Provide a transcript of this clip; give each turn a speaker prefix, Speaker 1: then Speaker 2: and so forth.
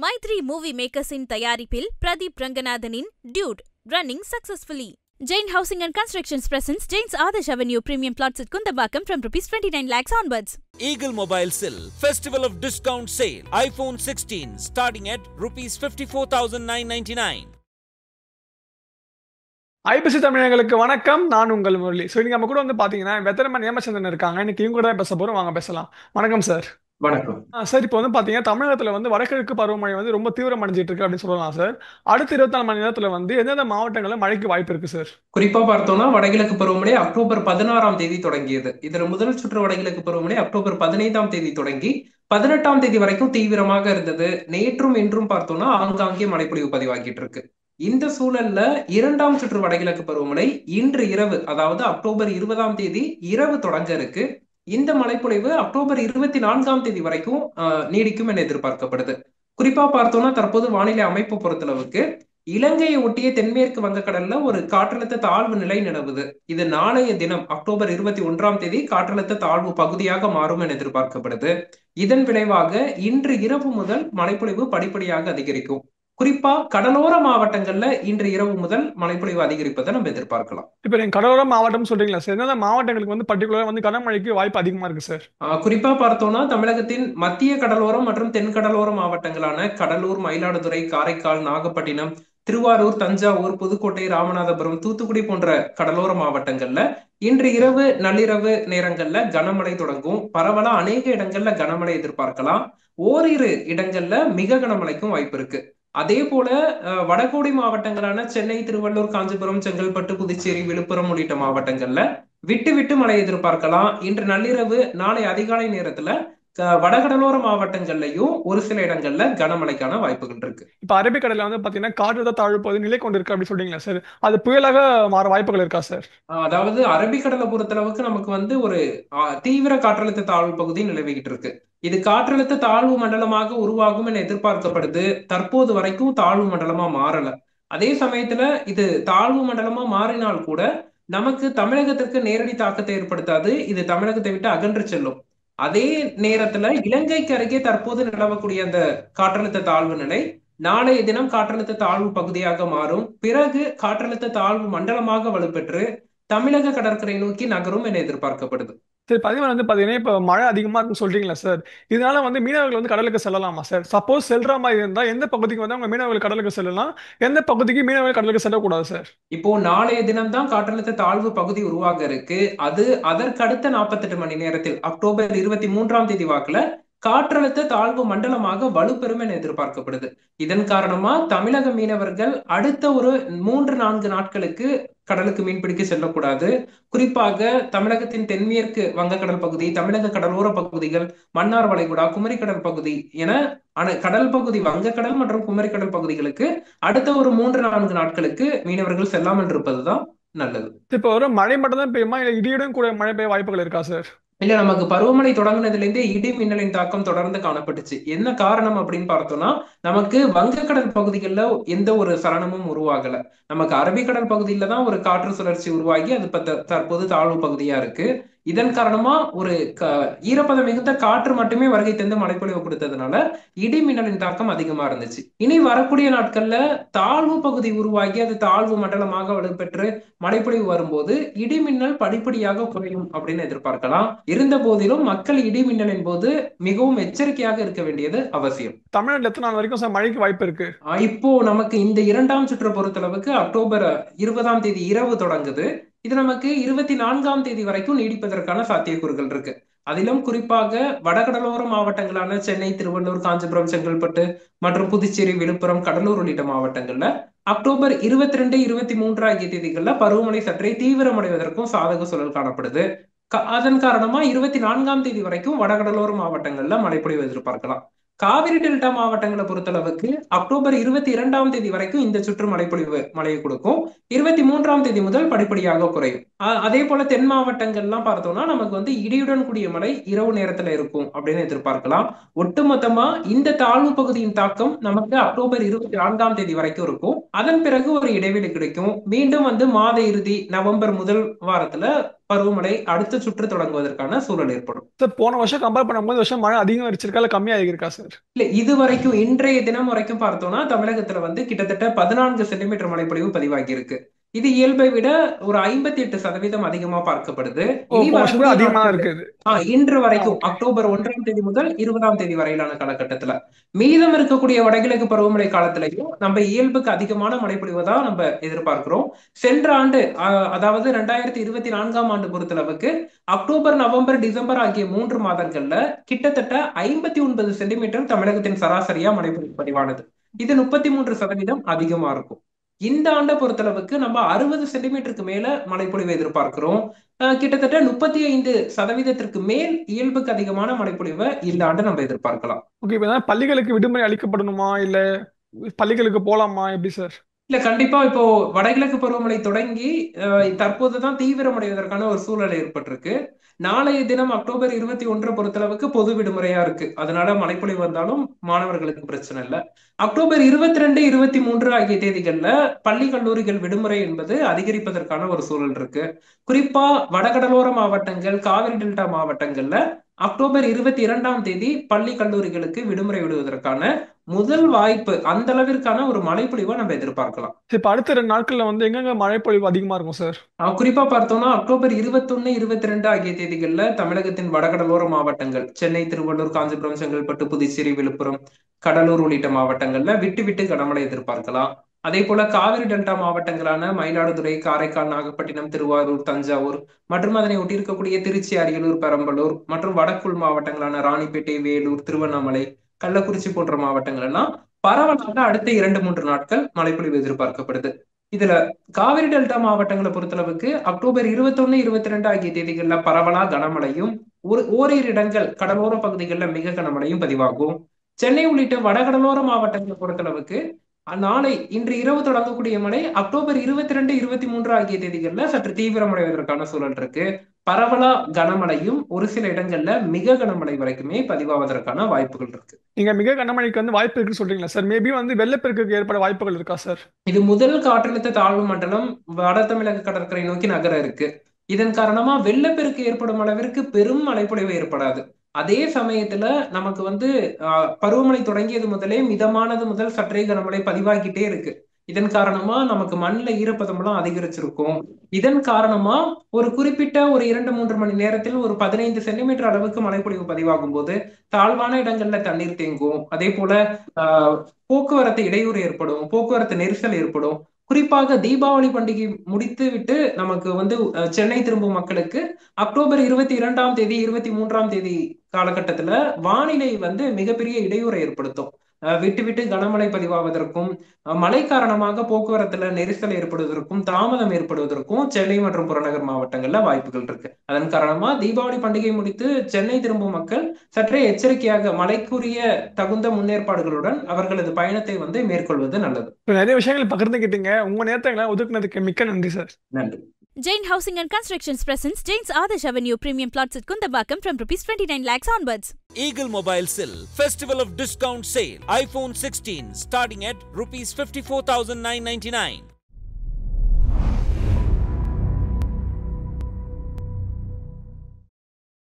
Speaker 1: Maithri movie மேக்கர்ஸின் தயாரிப்பில் பிரதீப் ரங்கநாதனின் dude running successfully. Jain Housing and Constructions presents Jain's Adarsh Avenue Premium Plots at Kundambakam from ₹29 lakhs onwards.
Speaker 2: Eagle Mobile Sill Festival of Discount Sale. iPhone 16 starting at ₹54,999.
Speaker 3: IBC தமிழர்களுக்கு வணக்கம். நான் உங்கள் Murali. So இன்னைக்கு நம்ம கூட பார்த்தீங்கன்னா வெத்தரமன் ஏமச்சந்திரன் இருக்காங்க. இன்னைக்கு இவங்க கூட பேச போகிறோம். வாங்க பேசலாம். வணக்கம் சார்.
Speaker 4: வணக்கம்
Speaker 3: சார், இப்போ பார்த்தீங்கன்னா தமிழகத்தில் வடகிழக்கு பருவமழை ரொம்ப தீவிரம் அடைஞ்சிட்டு இருக்கு அப்படின்னு சொல்லலாம் சார். அடுத்த 24 மணி நேரத்தில் எந்தெந்த மாவட்டங்களில் மழைக்கு வாய்ப்பு இருக்கு சார்?
Speaker 4: குறிப்பா பார்த்தோம்னா வடகிழக்கு பருவமழை அக்டோபர் 16ஆம் தேதி தொடங்கியது. இதுல முதல் சுற்று வடகிழக்கு பருவமழை அக்டோபர் 15ஆம் தேதி தொடங்கி 18ஆம் தேதி வரைக்கும் தீவிரமாக இருந்தது. நேற்றும் இன்றும் பார்த்தோம்னா ஆங்காங்கே மழைப்பொழிவு பதிவாகிட்டு இருக்கு. இந்த சூழல்ல இரண்டாம் சுற்று வடகிழக்கு பருவமழை இன்று இரவு, அதாவது அக்டோபர் 20ஆம் தேதி இரவு தொடங்க இருக்கு. இந்த மழைப்பொழிவு அக்டோபர் 24ஆம் தேதி வரைக்கும் நீடிக்கும் என எதிர்பார்க்கப்படுது. குறிப்பா பார்த்தோம்னா தற்போது வானிலை அமைப்பு பொறுத்தளவுக்கு இலங்கையை ஒட்டிய தென்மேற்கு வங்கக்கடல்ல ஒரு காற்றழுத்த தாழ்வு நிலை நிலவுது. இது நாளைய தினம் அக்டோபர் 21ஆம் தேதி காற்றழுத்த தாழ்வு பகுதியாக மாறும் என எதிர்பார்க்கப்படுது. இதன் விளைவாக இன்று இரவு முதல் மழைப்பொழிவு படிப்படியாக அதிகரிக்கும். குறிப்பா கடலோர மாவட்டங்கள்ல இன்று இரவு முதல் மழைப்பொழிவு அதிகரிப்பதை நம்ம எதிர்பார்க்கலாம்.
Speaker 3: இப்ப நீங்க கடலோர மாவட்டம் சொல்றீங்களா சார்? எந்தெந்த மாவட்டங்களுக்கு பர்டிகுலரா கனமழைக்கு வாய்ப்பு அதிகமா இருக்கு சார்?
Speaker 4: குறிப்பா பார்த்தோம்னா தமிழகத்தின் மத்திய கடலோரம் மற்றும் தென் கடலோர மாவட்டங்களான கடலூர், மயிலாடுதுறை, காரைக்கால், நாகப்பட்டினம், திருவாரூர், தஞ்சாவூர், புதுக்கோட்டை, ராமநாதபுரம், தூத்துக்குடி போன்ற கடலோர மாவட்டங்கள்ல இன்று இரவு நள்ளிரவு நேரங்கள்ல கனமழை தொடங்கும். பரவலா அநேக இடங்கள்ல கனமழை எதிர்பார்க்கலாம். ஓரிரு இடங்கள்ல மிக கனமழைக்கும் வாய்ப்பு இருக்கு. அதே போல வடகோடி மாவட்டங்களான சென்னை, திருவள்ளூர், காஞ்சிபுரம், செங்கல்பட்டு, புதுச்சேரி, விழுப்புரம் உள்ளிட்ட மாவட்டங்கள்ல விட்டு விட்டு மழை எதிர்பார்க்கலாம். இன்று நள்ளிரவு நாளை அதிகாலை நேரத்துல வடகடலோர மாவட்டங்கள்லயும் ஒரு சில இடங்கள்ல கனமழைக்கான வாய்ப்புகள் இருக்கு.
Speaker 3: இப்ப அரபிக்கடல்ல பாத்தீங்கன்னா காற்றழுத்த தாழ்வு பகுதி நிலை கொண்டு இருக்கு அப்படி சொல்றீங்களா சார்? அது புயலாக மாற வாய்ப்புகள் இருக்கா சார்?
Speaker 4: அதாவது அரபிக்கடலை பொறுத்தளவுக்கு நமக்கு ஒரு தீவிர காற்றழுத்த தாழ்வு பகுதி நிலவிக்கிட்டு இருக்கு. இது காற்றழுத்த தாழ்வு மண்டலமாக உருவாகும் என எதிர்பார்க்கப்படுது. தற்போது வரைக்கும் தாழ்வு மண்டலமா மாறல. அதே சமயத்துல இது தாழ்வு மண்டலமா மாறினால் கூட நமக்கு தமிழகத்திற்கு நேரடி தாக்கத்தை ஏற்படுத்தாது. இது தமிழகத்தை விட்டு அகன்று செல்லும். அதே நேரத்துல இலங்கைக்கு அருகே தற்போது நிலவக்கூடிய அந்த காற்றழுத்த தாழ்வு நிலை நாளைய தினம் காற்றழுத்த தாழ்வு பகுதியாக மாறும். பிறகு காற்றழுத்த தாழ்வு மண்டலமாக வலுப்பெற்று தமிழக கடற்கரை நோக்கி நகரும் என எதிர்பார்க்கப்படுது.
Speaker 3: சரி, பதிவு பாத்தீங்கன்னா இப்ப மழை அதிகமா இருக்குன்னு சொல்றீங்களா சார்? இதனால மீனவர்கள் கடலுக்கு செல்லலாமா சார்? சப்போஸ் செல்ற மாதிரி இருந்தா எந்த பகுதிக்கு அவங்க மீனவர்கள் கடலுக்கு செல்லலாம், எந்த பகுதிக்கு மீனவர்கள் கடலுக்கு செல்லக்கூடாது சார்?
Speaker 4: இப்போ நாளைய தினம் தான் காற்றழுத்த தாழ்வு பகுதி உருவாக இருக்கு. அது அதற்கடுத்த 48 மணி நேரத்தில் அக்டோபர் 23ஆம் தேதி வாக்குல காற்றழுத்த தாழ்வு மண்டலமாக வலுப்பெறும் என எதிர்பார்க்கப்படுது. இதன் காரணமா தமிழக மீனவர்கள் அடுத்த ஒரு 3-4 நாட்களுக்கு கடலுக்கு மீன்பிடிக்க செல்லக்கூடாது. குறிப்பாக தமிழகத்தின் தென்மேற்கு வங்கக்கடல் பகுதி, தமிழக கடலோர பகுதிகள், மன்னார் வளைகுடா, குமரிக்கடல் பகுதி என கடல் பகுதி, வங்கக்கடல் மற்றும் குமரிக்கடல் பகுதிகளுக்கு அடுத்த ஒரு 3-4 நாட்களுக்கு மீனவர்கள் செல்லாமல் இருப்பதுதான் நல்லது.
Speaker 3: இப்ப ஒரு மழை மட்டும் தான் பெய்யுமா, இல்ல இடியுடன் கூட மழை பெய்ய வாய்ப்புகள் இருக்கா சார்?
Speaker 4: இல்ல, நமக்கு பருவமழை தொடங்கினதுல இருந்தே இடி மின்னலின் தாக்கம் தொடர்ந்து காணப்பட்டுச்சு. என்ன காரணம் அப்படின்னு பார்த்தோம்னா நமக்கு வங்கக்கடல் பகுதிகளில் எந்த ஒரு சலனமும் உருவாகல. நமக்கு அரபிக்கடல் பகுதியில தான் ஒரு காற்று சுழற்சி உருவாகி அது தற்போது தாழ்வு பகுதியா இருக்கு. இதன் காரணமா ஒரு ஈரப்பதம் மிகுந்த காற்று மட்டுமே வருகை தந்து மழைப்பொழிவு கொடுத்ததுனால இடி மின்னலின் தாக்கம் அதிகமா இருந்துச்சு. இனி வரக்கூடிய நாட்கள்ல தாழ்வு பகுதி உருவாகி அது தாழ்வு மண்டலமாக வலுப்பெற்று மழைப்பொழிவு வரும்போது இடி மின்னல் படிப்படியாக குறையும் அப்படின்னு எதிர்பார்க்கலாம். இருந்த போதிலும் மக்கள் இடி மின்னலின் போது மிகவும் எச்சரிக்கையாக இருக்க வேண்டியது அவசியம்.
Speaker 3: தமிழ்நாட்டில் எத்தனை நாள் வரைக்கும் மழைக்கு வாய்ப்பு இருக்கு?
Speaker 4: இப்போ நமக்கு இந்த இரண்டாம் சுற்று பொறுத்தளவுக்கு அக்டோபர் 20ஆம் தேதி இரவு தொடங்குது. இது நமக்கு 24ஆம் தேதி வரைக்கும் நீடிப்பதற்கான சாத்தியக்கூறுகள் இருக்கு. அதிலும் குறிப்பாக வடகடலோர மாவட்டங்களான சென்னை, திருவள்ளூர், காஞ்சிபுரம், செங்கல்பட்டு மற்றும் புதுச்சேரி, விழுப்புரம், கடலூர் உள்ளிட்ட மாவட்டங்கள்ல அக்டோபர் 22, 23 ஆகிய தேதிகள்ல பருவமழை சற்றே தீவிரமடைவதற்கும் சாதக சூழல் காணப்படுது. அதன் காரணமா 24ஆம் தேதி வரைக்கும் வடகடலோர மாவட்டங்கள்ல மழைப்பொழிவு எதிர்பார்க்கலாம். காவிரி டெல்டா மாவட்டங்களை பொறுத்தளவுக்கு அக்டோபர் 22ஆம் தேதி வரைக்கும் இந்த சுற்று மழையை கொடுக்கும். 23ஆம் தேதி முதல் படிப்படியாக குறையும். அதே போல தென் மாவட்டங்கள்லாம் பார்த்தோம்னா நமக்கு இடியுடன் கூடிய மழை இரவு நேரத்துல இருக்கும் அப்படின்னு எதிர்பார்க்கலாம். ஒட்டுமொத்தமா இந்த தாழ்வு பகுதியின் தாக்கம் நமக்கு அக்டோபர் 24ஆம் தேதி வரைக்கும் இருக்கும். அதன் பிறகு ஒரு இடைவெளி கிடைக்கும். மீண்டும் மாத இறுதி நவம்பர் முதல் வாரத்துல பருவமழை அடுத்த சுற்று தொடங்குவதற்கான சூழல் ஏற்படும்.
Speaker 3: சார் போன வருஷம் கம்பேர் பண்ணும்போது வருஷம் மழை அதிகம் இருக்கா இல்ல கம்மியாக இருக்கா சார்?
Speaker 4: இல்ல, இது வரைக்கும் இன்றைய தினம் வரைக்கும் பார்த்தோம்னா தமிழகத்துல வந்து கிட்டத்தட்ட 14 சென்டிமீட்டர் மழைப்பொழிவு பதிவாகி இருக்கு. இது இயல்பை விட ஒரு 58% அதிகமா பார்க்கப்படுது. இன்று வரைக்கும் அக்டோபர் 1ஆம் தேதி முதல் 20ஆம் தேதி வரையிலான காலகட்டத்துல மீதம் இருக்கக்கூடிய வடகிழக்கு பருவமழை காலத்திலையும் நம்ம இயல்புக்கு அதிகமான மழைப்பொழிவை தான் நம்ம எதிர்பார்க்கிறோம். சென்ற ஆண்டு அதாவது 2024ஆம் ஆண்டு பொறுத்தளவுக்கு அக்டோபர், நவம்பர், டிசம்பர் ஆகிய 3 மாதங்கள்ல கிட்டத்தட்ட 59 சென்டிமீட்டர் தமிழகத்தின் சராசரியா மழைப்பொழிவு பதிவானது. இது 33% அதிகமா இருக்கும். இந்த ஆண்டை பொறுத்தளவுக்கு நம்ம 60 சென்டிமீட்டருக்கு மேல மழைப்பொழிவை எதிர்பார்க்கிறோம். கிட்டத்தட்ட 35% மேல் இயல்புக்கு அதிகமான மழைப்பொழிவை இந்த ஆண்டு நம்ம எதிர்பார்க்கலாம்.
Speaker 3: ஓகே, பள்ளிகளுக்கு விடுமுறை அளிக்கப்படணுமா இல்ல பள்ளிகளுக்கு போலாமா எப்படி சார்?
Speaker 4: இல்ல, கண்டிப்பா இப்போ வடகிழக்கு பருவமழை தொடங்கி தற்போதுதான் தீவிரமடைவதற்கான ஒரு சூழல் ஏற்பட்டிருக்கு. நாளைய தினம் அக்டோபர் 21 பொறுத்தளவுக்கு பொது விடுமுறையா இருக்கு. அதனால மழைப்பொழிவு வந்தாலும் மாணவர்களுக்கு பிரச்சனை இல்லை. அக்டோபர் 22, 23 ஆகிய தேதிகள்ல பள்ளி கல்லூரிகள் விடுமுறை என்பது அதிகரிப்பதற்கான ஒரு சூழல் இருக்கு. குறிப்பா வடகடலோர மாவட்டங்கள், காவிரி டெல்டா மாவட்டங்கள்ல அக்டோபர் 22ஆம் தேதி பள்ளி கல்லூரிகளுக்கு விடுமுறை விடுவதற்கான முதல் வாய்ப்பு, அந்த அளவிற்கான ஒரு மழைப்பொழிவை நம்ம எதிர்பார்க்கலாம்.
Speaker 3: இப்ப அடுத்த 2 நாட்கள்ல வந்து எங்க மழைப்பொழிவு அதிகமா இருக்கும் சார்?
Speaker 4: குறிப்பா பார்த்தோம்னா அக்டோபர் 21, 22 ஆகிய தேதிகள்ல தமிழகத்தின் வடகடலோர மாவட்டங்கள் சென்னை, திருவள்ளூர், காஞ்சிபுரம், செங்கல்பட்டு, புதுச்சேரி, விழுப்புரம், கடலூர் உள்ளிட்ட மாவட்டங்கள்ல விட்டு விட்டு கனமழை எதிர்பார்க்கலாம். அதே போல காவிரி டெல்டா மாவட்டங்களான மயிலாடுதுறை, காரைக்கால், நாகப்பட்டினம், திருவாரூர், தஞ்சாவூர் மற்றும் அதனை ஒட்டியிருக்கக்கூடிய திருச்சி, அரியலூர், பெரம்பலூர் மற்றும் வடக்குள் மாவட்டங்களான ராணிப்பேட்டை, வேலூர், திருவண்ணாமலை, கள்ளக்குறிச்சி போன்ற மாவட்டங்கள் எல்லாம் பரவலாக அடுத்த 2-3 நாட்கள் மழைப்பொழிவு எதிர்பார்க்கப்படுது. இதுல காவிரி டெல்டா மாவட்டங்களை பொறுத்தளவுக்கு அக்டோபர் 21, 22 ஆகிய தேதிகள்ல பரவலா கனமழையும், ஓரிரு இடங்கள் கடலோர பகுதிகளில் மிக கனமழையும் பதிவாகும். சென்னை உள்ளிட்ட வடகடலோர மாவட்டங்களை பொறுத்தளவுக்கு இன்று இரவு தொடங்கக்கூடிய மழை அக்டோபர் 22, 23 ஆகிய தேதிகள்ல சற்று தீவிரமடைவதற்கான சூழல் இருக்கு. பரவலா கனமழையும் ஒரு சில இடங்கள்ல மிக கனமழை வரைக்குமே பதிவாவதற்கான வாய்ப்புகள் இருக்கு.
Speaker 3: நீங்க மிக கனமழைக்கு வந்து வாய்ப்பு இருக்குன்னு சொல்றீங்களா சார்? மேபி வந்து வெள்ளப்பெருக்கு ஏற்பட வாய்ப்புகள் இருக்கா சார்?
Speaker 4: இது முதல் காற்றழுத்த தாழ்வு மண்டலம் வட தமிழக கடற்கரை நோக்கி நகர இருக்கு. இதன் காரணமா வெள்ளப்பெருக்கு ஏற்படும் அளவிற்கு பெரும் மழைப்பொழிவு ஏற்படாது. அதே சமயத்துல நமக்கு வந்து பருவமழை தொடங்கியது முதலே மிதமானது முதல் சற்றே கனமழை பதிவாகிட்டே இருக்கு. இதன் காரணமா நமக்கு மண்ணில் ஈரப்பதம் எல்லாம் அதிகரிச்சிருக்கும். இதன் காரணமா ஒரு குறிப்பிட்ட ஒரு 2-3 மணி நேரத்தில் ஒரு 15 சென்டிமீட்டர் அளவுக்கு மழைப்பொழிவு பதிவாகும் போது தாழ்வான இடங்கள்ல தண்ணீர் தேங்கும். அதே போல போக்குவரத்து இடையூறு ஏற்படும், போக்குவரத்து நெரிசல் ஏற்படும். குறிப்பாக தீபாவளி பண்டிகை முடித்து விட்டு நமக்கு வந்து சென்னை திரும்பும் மக்களுக்கு அக்டோபர் 22ஆம் தேதி, 23ஆம் தேதி காலகட்டத்துல வானிலை வந்து மிகப்பெரிய இடையூறை ஏற்படுத்தும். விட்டு விட்டு கனமழை பதிவாவதற்கும், மழை காரணமாக போக்குவரத்துல நெரிசல் ஏற்படுவதற்கும், தாமதம் ஏற்படுவதற்கும் சென்னை மற்றும் புறநகர் மாவட்டங்கள்ல வாய்ப்புகள் இருக்கு. அதன் காரணமா தீபாவளி பண்டிகை முடித்து சென்னை திரும்பும் மக்கள் சற்றே எச்சரிக்கையாக மழைக்குரிய தகுந்த முன்னேற்பாடுகளுடன் அவர்களது பயணத்தை வந்து மேற்கொள்வது நல்லது.
Speaker 3: நிறைய விஷயங்கள் பகிர்ந்துக்கிட்டீங்க. உங்க நேரத்தை ஒதுக்குனதுக்கு மிக்க நன்றி சார்.
Speaker 4: நன்றி.
Speaker 1: Jain Housing and Constructions presents Jain's Adarsh Avenue Premium Plots at Kundambakam from ₹29 lakhs onwards.
Speaker 2: Eagle Mobiles'il Festival of Discount Sale iPhone 16 starting at ₹54,999.